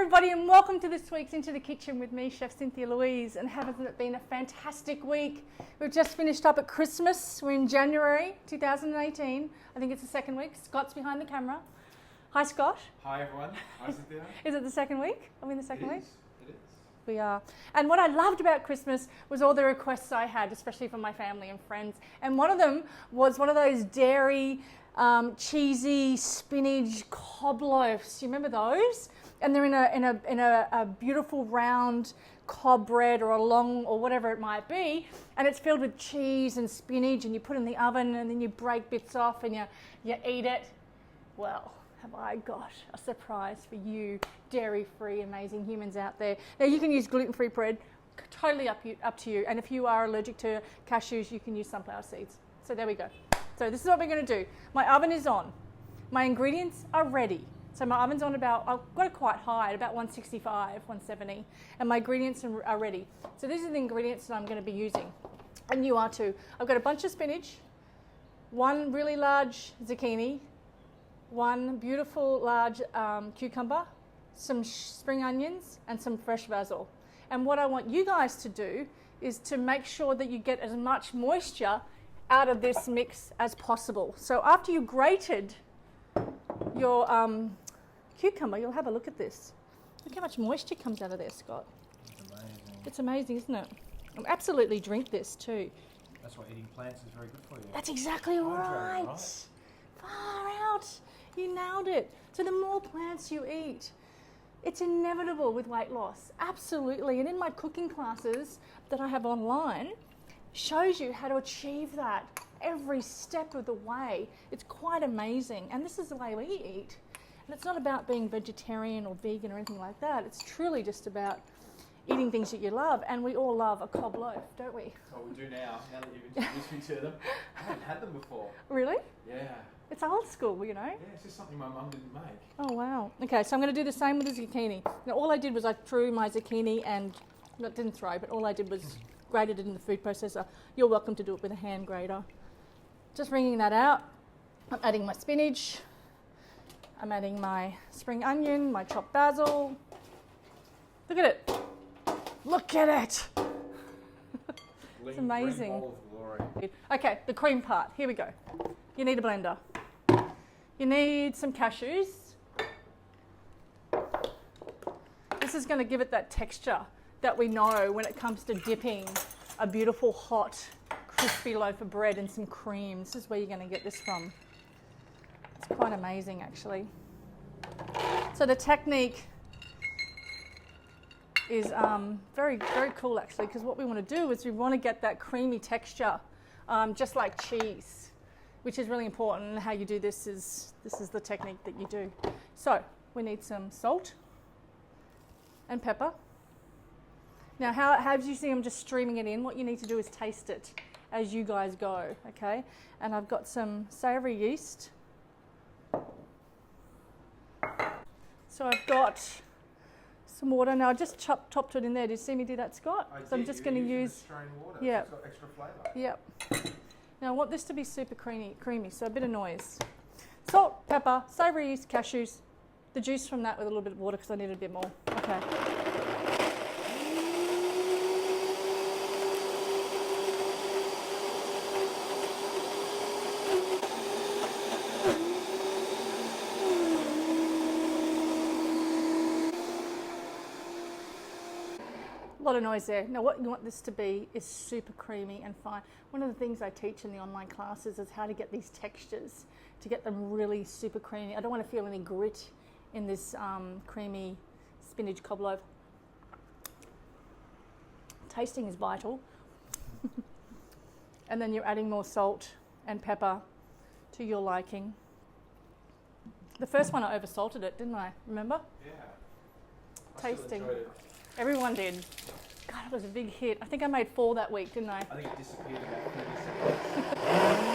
everybody, and welcome to this week's Into the Kitchen with me, Chef Cynthia Louise. And hasn't it been a fantastic week? We've just finished up at Christmas. We're in January 2018. I think it's the second week. Scott's behind the camera. Hi, Scott. Hi, everyone. Hi, Cynthia. Is it the second week? Are we in the second week? It is. We are. And what I loved about Christmas was all the requests I had, especially from my family and friends. And one of them was one of those dairy, cheesy spinach cob loaves. You remember those? And they're in a beautiful round cob bread or a long or whatever it might be, and it's filled with cheese and spinach, and you put it in the oven, and then you break bits off and you eat it. Well, have I got a surprise for you, dairy-free, amazing humans out there. Now, you can use gluten-free bread, totally up to you. And if you are allergic to cashews, you can use sunflower seeds. So there we go. So this is what we're going to do. My oven is on. My ingredients are ready. So my oven's on about, I've got it quite high, at about 165, 170. And my ingredients are ready. So these are the ingredients that I'm going to be using. And you are too. I've got a bunch of spinach, one really large zucchini, one beautiful large cucumber, some spring onions, and some fresh basil. And what I want you guys to do is to make sure that you get as much moisture out of this mix as possible. So after you grated your cucumber, you'll have a look at this. Look how much moisture comes out of there, Scott. It's amazing. It's amazing, isn't it? I'll absolutely drink this too. That's why eating plants is very good for you. That's exactly right. Far out. You nailed it. So the more plants you eat, it's inevitable with weight loss. Absolutely. And in my cooking classes that I have online, shows you how to achieve that every step of the way. It's quite amazing. And this is the way we eat. And it's not about being vegetarian or vegan or anything like that. It's truly just about eating things that you love. And we all love a cob loaf, don't we? Oh, we do now that you've introduced me to them. I haven't had them before. Really? Yeah. It's old school, you know? Yeah, it's just something my mum didn't make. Oh, wow. Okay, so I'm going to do the same with the zucchini. Now, all I did was I threw my zucchini and, not didn't throw, but all I did was grated it in the food processor. You're welcome to do it with a hand grater. Just wringing that out. I'm adding my spinach. I'm adding my spring onion, my chopped basil. Look at it. Look at it. It's amazing. Bowl of glory. Okay, the cream part. Here we go. You need a blender. You need some cashews. This is going to give it that texture that we know when it comes to dipping a beautiful, hot, crispy loaf of bread in some cream. This is where you're going to get this from. It's quite amazing, actually. So the technique is very, very cool, actually, because what we want to do is we want to get that creamy texture, just like cheese, which is really important. And how you do this is the technique that you do. So we need some salt and pepper. Now, how do you see I'm just streaming it in? What you need to do is taste it as you guys go, okay? And I've got some savoury yeast. So I've got some water. Now I just topped it in there. Did you see me do that, Scott? So I'm just going to use strained water. Yeah. It's got extra flavour. Yep. Now I want this to be super creamy, so a bit of noise. Salt, pepper, savoury yeast, cashews, the juice from that with a little bit of water because I need a bit more. Okay. A lot of noise there. Now what you want this to be is super creamy and fine. One of the things I teach in the online classes is how to get these textures, to get them really super creamy. I don't want to feel any grit in this creamy spinach cob loaf. Tasting is vital. And then you're adding more salt and pepper to your liking. The first one I oversalted it, didn't I? Remember? Yeah. Tasting. I still enjoyed it. Everyone did. God, it was a big hit. I think I made 4 that week, didn't I? I think it disappeared about 30 seconds.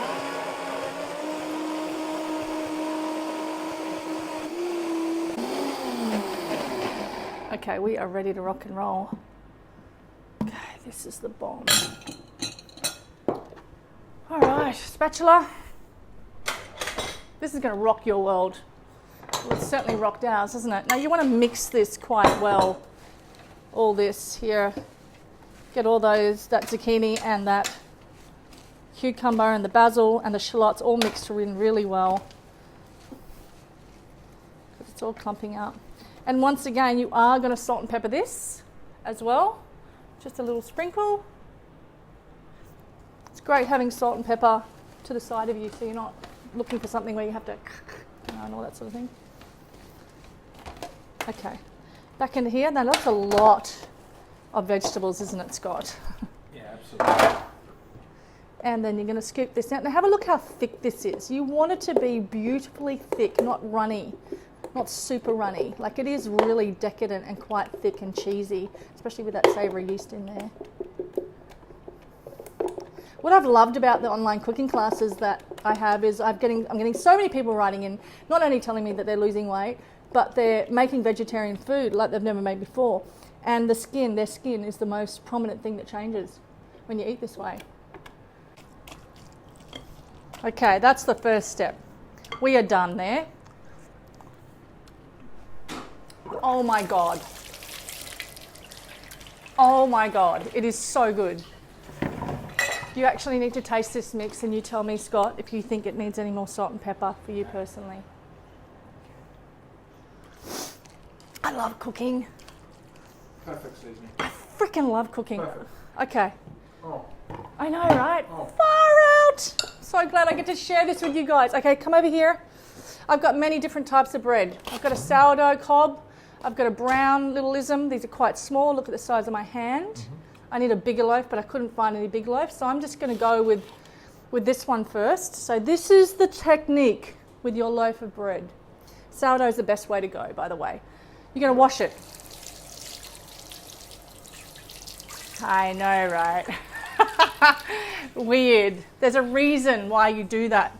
Okay, we are ready to rock and roll. Okay, this is the bomb. All right, spatula. This is going to rock your world. Well, it's certainly rocked ours, hasn't it? Now you want to mix this quite well. All this here. Get all those, that zucchini and that cucumber and the basil and the shallots all mixed in really well. It's all clumping up. And once again, you are going to salt and pepper this as well. Just a little sprinkle. It's great having salt and pepper to the side of you so you're not looking for something where you have to and all that sort of thing. Okay, back into here. Now that's a lot of vegetables, isn't it, Scott? Yeah, absolutely. And then you're going to scoop this out. Now have a look how thick this is. You want it to be beautifully thick, not runny, not super runny. Like it is really decadent and quite thick and cheesy, especially with that savoury yeast in there. What I've loved about the online cooking classes that I have is I'm getting so many people writing in, not only telling me that they're losing weight, but they're making vegetarian food like they've never made before. And their skin is the most prominent thing that changes when you eat this way. Okay, that's the first step. We are done there. Oh my God. Oh my God, it is so good. You actually need to taste this mix and you tell me, Scott, if you think it needs any more salt and pepper for you personally. I love cooking. Perfect seasoning. I freaking love cooking. Perfect. Okay. Oh. I know, right? Oh. Far out! So glad I get to share this with you guys. Okay, come over here. I've got many different types of bread. I've got a sourdough cob. I've got a brown little ism. These are quite small. Look at the size of my hand. Mm-hmm. I need a bigger loaf, but I couldn't find any big loaves. So I'm just going to go with this one first. So this is the technique with your loaf of bread. Sourdough is the best way to go, by the way. You're going to wash it. I know, right? Weird. There's a reason why you do that.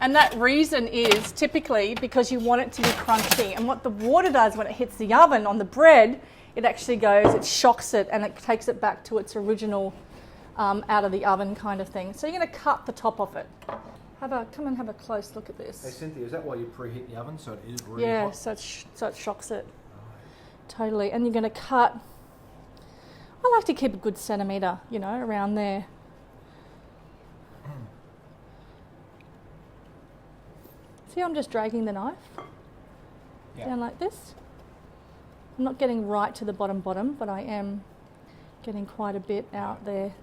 And that reason is typically because you want it to be crunchy. And what the water does when it hits the oven on the bread, it actually goes, it shocks it and it takes it back to its original out of the oven kind of thing. So you're going to cut the top off it. Come and have a close look at this. Hey Cynthia, is that why you preheat the oven so it is really yeah, hot? so it shocks it. Totally. And you're going to cut, I like to keep a good centimetre, around there. See, I'm just dragging the knife down like this. I'm not getting right to the bottom, but I am getting quite a bit out there.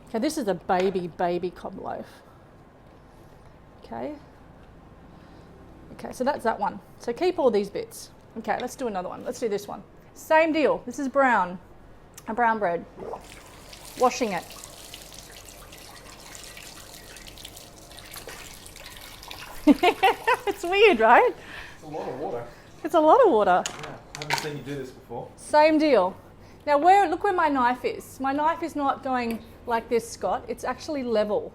Okay, this is a baby cob loaf. Okay, so that's that one. So keep all these bits. Okay, let's do another one. Let's do this one. Same deal. This is a brown bread. Washing it. It's weird, right? It's a lot of water. It's a lot of water. Yeah, I haven't seen you do this before. Same deal. Now look where my knife is. My knife is not going like this, Scott. It's actually level.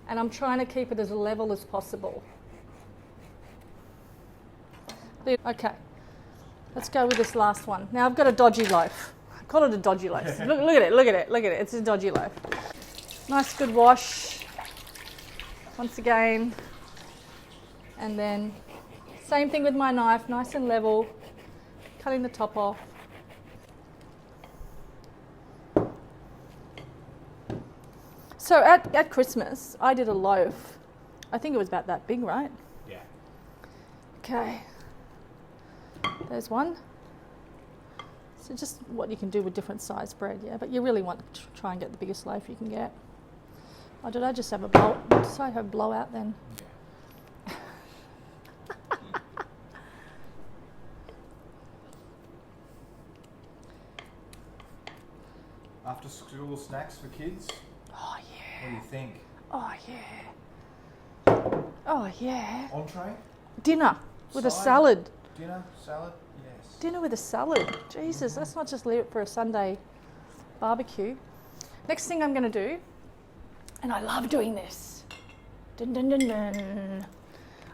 And I'm trying to keep it as level as possible. Okay, let's go with this last one. Now I've got a dodgy loaf. I call it a dodgy loaf. Look at it. It's a dodgy loaf. Nice good wash. Once again. And then same thing with my knife, nice and level. Cutting the top off. So at Christmas, I did a loaf. I think it was about that big, right? Yeah. Okay. There's one. So just what you can do with different size bread, yeah. But you really want to try and get the biggest loaf you can get. Oh, did I just have a blowout then? Yeah. After school snacks for kids? Oh, yeah. What do you think? Oh, yeah. Oh, yeah. Entree? Dinner with a Side? salad. Dinner? Salad? Yes. Dinner with a salad. Jesus, let's not just leave it for a Sunday barbecue. Next thing I'm going to do, and I love doing this. Dun, dun, dun, dun.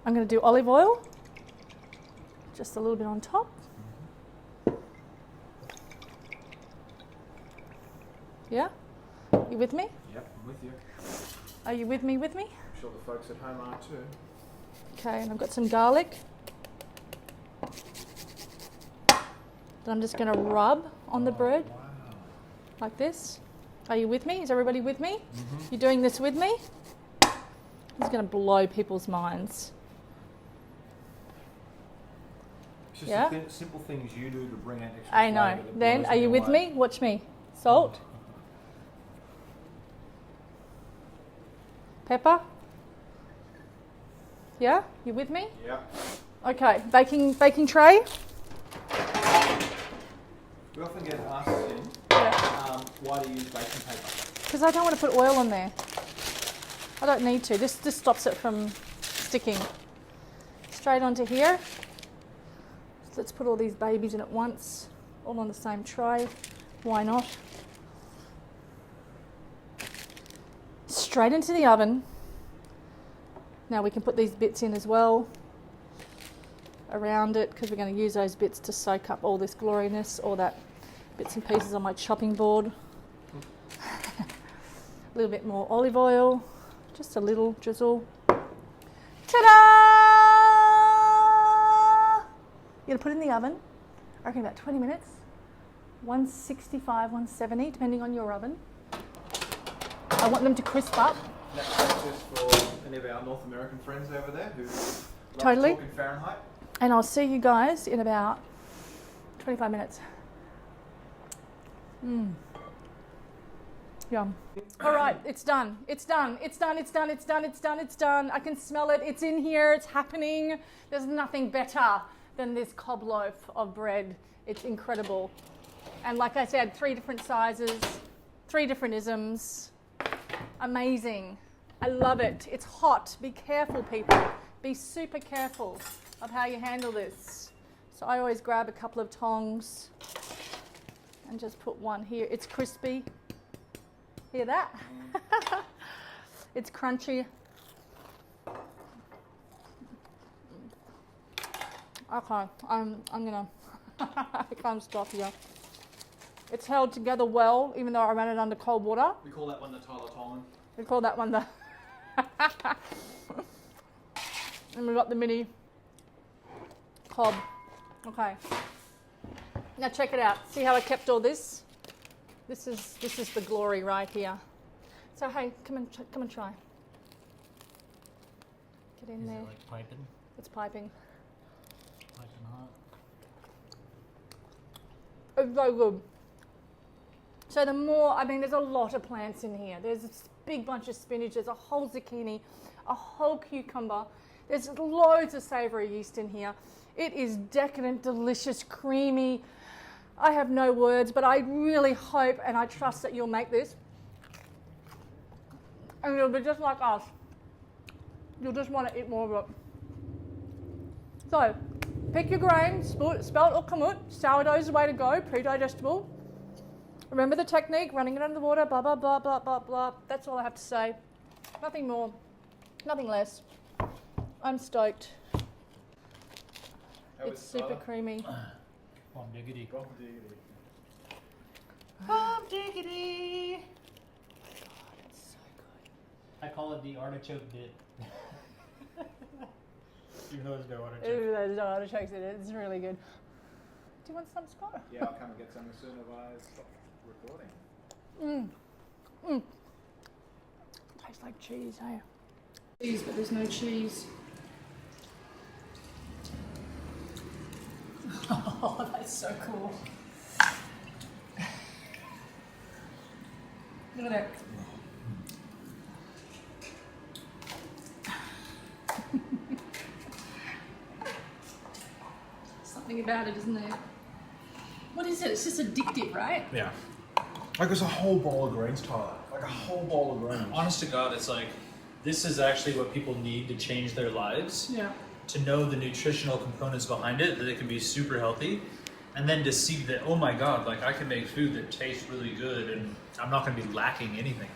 I'm going to do olive oil. Just a little bit on top. Yeah? You with me? Yep, I'm with you. Are you with me? I'm sure the folks at home are too. Okay, and I've got some garlic that I'm just going to rub on the bread like this. Are you with me? Is everybody with me? Mm-hmm. You doing this with me? This is going to blow people's minds. It's just simple things you do to bring out extra I know. flavour that Then, blows are you with away. me? Watch me. Salt. Pepper. Yeah? You with me? Yeah. Okay, baking tray. We often get asked, Cyn, why do you use baking paper? Because I don't want to put oil on there. I don't need to. This stops it from sticking. Straight onto here. So let's put all these babies in at once, all on the same tray. Why not? Straight into the oven. Now we can put these bits in as well around it, because we're going to use those bits to soak up all this gloriness, all that bits and pieces on my chopping board. A little bit more olive oil, just a little drizzle. Ta-da! You're going to put it in the oven, I reckon about 20 minutes, 165, 170, depending on your oven. I want them to crisp up. That's just for any of our North American friends over there who love Totally. talking Fahrenheit. And I'll see you guys in about 25 minutes. Yum. All right, it's done. It's done. It's done. It's done. It's done. It's done. It's done. I can smell it. It's in here. It's happening. There's nothing better than this cob loaf of bread. It's incredible. And like I said, 3 different sizes, 3 different isms. Amazing. I love it. It's hot. Be careful, people. Be super careful of how you handle this. So I always grab a couple of tongs and just put one here. It's crispy. Hear that? It's crunchy. Okay, I'm gonna, I can't stop here. It's held together well, even though I ran it under cold water. We call that one the Tyler Tolman. We call that one the, and we've got the mini cob. Okay. Now check it out. See how I kept all this? This is the glory right here. So hey, come and try. Get in there. Is it like piping? It's piping. Piping hot? It's so good. So the more, I mean, there's a lot of plants in here. There's a big bunch of spinach. There's a whole zucchini, a whole cucumber. There's loads of savoury yeast in here. It is decadent, delicious, creamy. I have no words, but I really hope and I trust that you'll make this. And you'll be just like us. You'll just want to eat more of it. So, pick your grain, spelt or kamut. Sourdough is the way to go, pre-digestible. Remember the technique, running it under the water, blah, blah, blah, blah, blah, blah. That's all I have to say. Nothing more, nothing less. I'm stoked. It's super creamy. Bomb diggity. Bomb diggity. Bomb diggity. God, it's so good. I call it the artichoke dip. Even though there's no artichoke. There's no artichokes in it. It's really good. Do you want some, Scott? Yeah, I'll come and get some as soon as I stop recording. Tastes like cheese, hey? Cheese, but there's no cheese. Oh, that's so cool. Look at that. Something about it, isn't there? What is it? It's just addictive, right? Yeah. Like it's a whole bowl of greens, Tyler. Like a whole bowl of greens. Honest to God, it's like, this is actually what people need to change their lives. Yeah. To know the nutritional components behind it, that it can be super healthy. And then to see that, oh my God, like I can make food that tastes really good and I'm not going to be lacking anything.